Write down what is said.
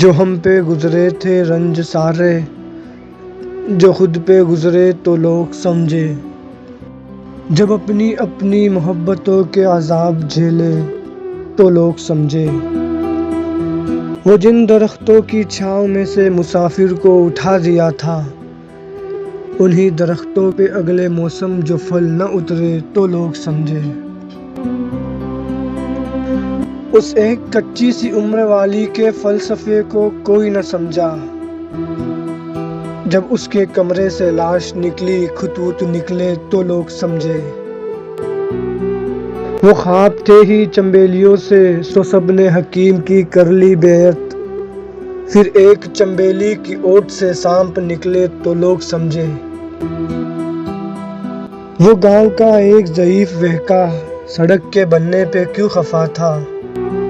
جو ہم پہ گزرے تھے رنج سارے، جو خود پہ گزرے تو لوگ سمجھے، جب اپنی اپنی محبتوں کے عذاب جھیلے تو لوگ سمجھے۔ وہ جن درختوں کی چھاؤں میں سے مسافر کو اٹھا دیا تھا، انہی درختوں پہ اگلے موسم جو پھل نہ اترے تو لوگ سمجھے۔ اس ایک کچی سی عمر والی کے فلسفے کو کوئی نہ سمجھا، جب اس کے کمرے سے لاش نکلی خطوط نکلے تو لوگ سمجھے۔ وہ خواب تھے ہی چنبیلیوں سے، سو سب نے حکیم کی کر لی بیعت، پھر ایک چنبیلی کی اوٹ سے سانپ نکلے تو لوگ سمجھے۔ وہ گاؤں کا ایک ضعیف وہکا، سڑک کے بننے پہ کیوں خفا تھا،